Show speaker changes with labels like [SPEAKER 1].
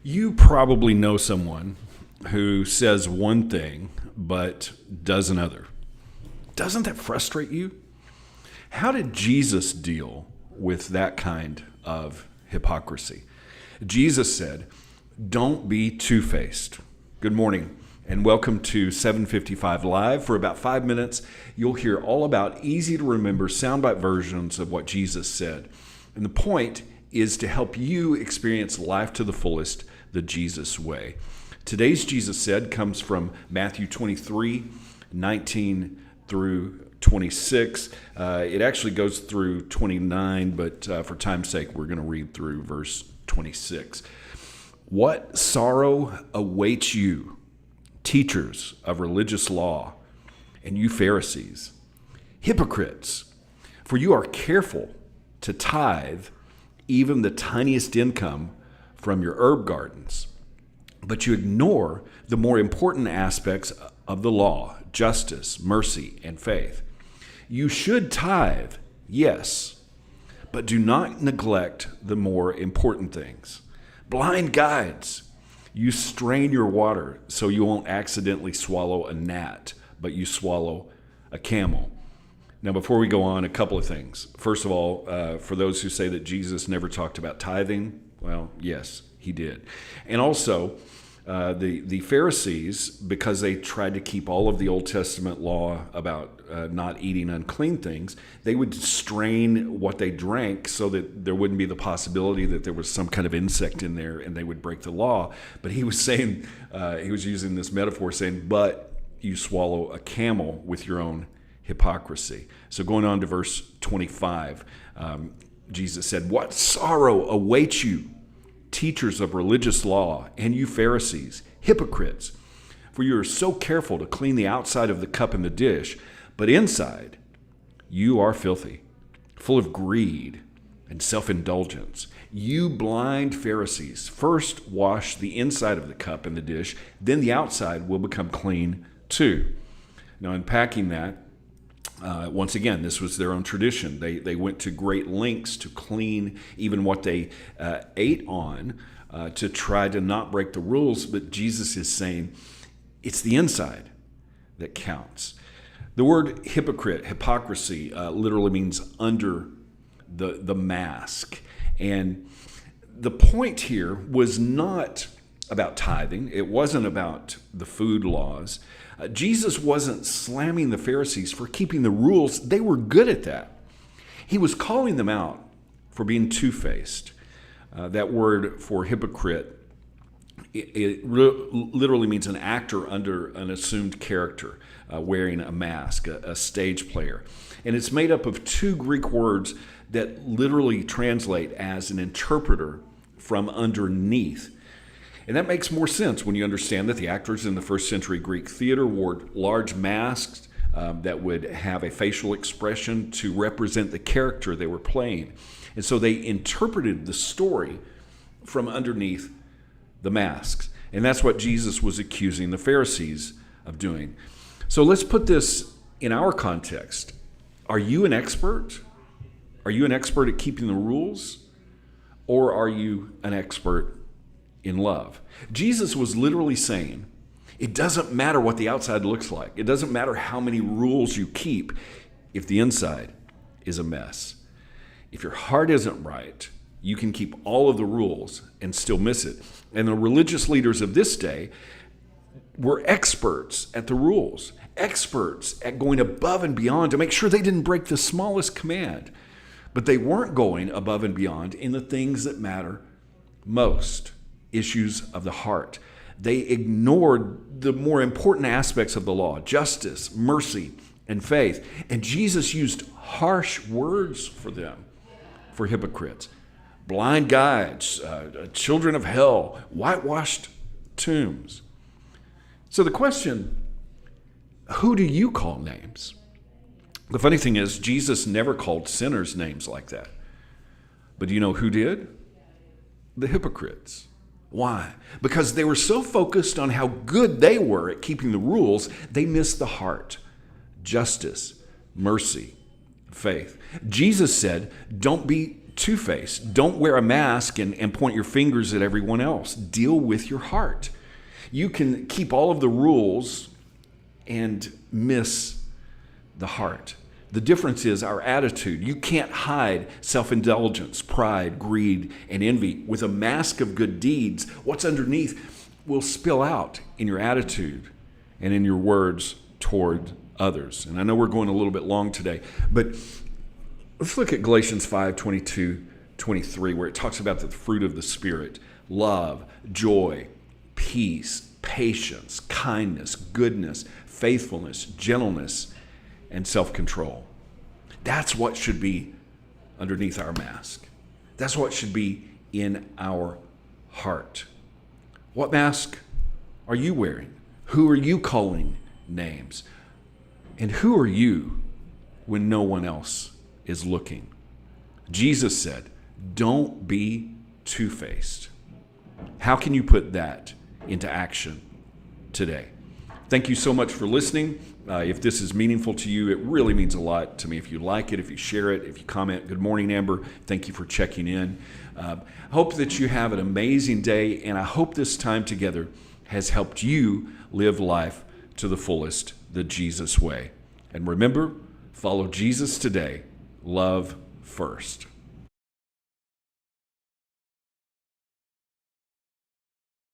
[SPEAKER 1] You probably know someone who says one thing but does another. Doesn't that frustrate you? How did Jesus deal with that kind of hypocrisy? Jesus said, "Don't be two-faced." Good morning and welcome to 755 Live. For about 5 minutes, you'll hear all about easy-to-remember soundbite versions of what Jesus said. And the point is to help you experience life to the fullest the Jesus way. Today's Jesus Said comes from Matthew 23:19 through 26. It actually goes through 29, but for time's sake, we're going to read through verse 26. What sorrow awaits you, teachers of religious law, and you Pharisees, hypocrites, for you are careful to tithe even the tiniest income from your herb gardens, but you ignore the more important aspects of the law: justice, mercy, and faith. You should tithe, yes, but do not neglect the more important things. Blind guides, you strain your water so you won't accidentally swallow a gnat, but you swallow a camel. Now, before we go on, a couple of things. First of all, for those who say that Jesus never talked about tithing, well, yes, he did. And also, the Pharisees, because they tried to keep all of the Old Testament law about not eating unclean things, they would strain what they drank so that there wouldn't be the possibility that there was some kind of insect in there and they would break the law. But he was saying, he was using this metaphor saying, but you swallow a camel with your own hypocrisy. So going on to verse 25, Jesus said, "What sorrow awaits you, teachers of religious law, and you Pharisees, hypocrites, for you are so careful to clean the outside of the cup and the dish, but inside you are filthy, full of greed and self-indulgence. You blind Pharisees, first wash the inside of the cup and the dish, then the outside will become clean too." Now, unpacking that, once again, this was their own tradition. They went to great lengths to clean even what they ate on to try to not break the rules. But Jesus is saying it's the inside that counts. The word hypocrite, hypocrisy, literally means under the mask. And the point here was not about tithing. It wasn't about the food laws. Jesus wasn't slamming the Pharisees for keeping the rules. They were good at that. He was calling them out for being two-faced. That word for hypocrite, it literally means an actor under an assumed character, wearing a mask, a stage player. And it's made up of two Greek words that literally translate as an interpreter from underneath. And that makes more sense when you understand that the actors in the first century Greek theater wore large masks that would have a facial expression to represent the character they were playing. And so they interpreted the story from underneath the masks. And that's what Jesus was accusing the Pharisees of doing. So let's put this in our context. Are you an expert? Are you an expert at keeping the rules? Or are you an expert in love? Jesus was literally saying, it doesn't matter what the outside looks like. It doesn't matter how many rules you keep if the inside is a mess. If your heart isn't right, you can keep all of the rules and still miss it. And the religious leaders of this day were experts at the rules, experts at going above and beyond to make sure they didn't break the smallest command. But they weren't going above and beyond in the things that matter most. Issues of the heart. They ignored the more important aspects of the law: justice, mercy, and faith. And Jesus used harsh words for them, for hypocrites. Blind guides, children of hell, whitewashed tombs. So the question, who do you call names? The funny thing is, Jesus never called sinners names like that. But do you know who did? The hypocrites. Why? Because they were so focused on how good they were at keeping the rules, they missed the heart, justice, mercy, faith. Jesus said, don't be two-faced. Don't wear a mask and point your fingers at everyone else. Deal with your heart. You can keep all of the rules and miss the heart. The difference is our attitude. You can't hide self-indulgence, pride, greed, and envy with a mask of good deeds. What's underneath will spill out in your attitude and in your words toward others. And I know we're going a little bit long today, but let's look at Galatians 5:22-23, where it talks about the fruit of the Spirit: love, joy, peace, patience, kindness, goodness, faithfulness, gentleness, and self-control. That's what should be underneath our mask. That's what should be in our heart. What mask are you wearing? Who are you calling names? And who are you when no one else is looking? Jesus said, don't be two-faced. How can you put that into action today? Thank you so much for listening. If this is meaningful to you, it really means a lot to me. If you like it, if you share it, if you comment. Good morning, Amber. Thank you for checking in. Hope that you have an amazing day, and I hope this time together has helped you live life to the fullest, the Jesus way. And remember, follow Jesus today. Love first.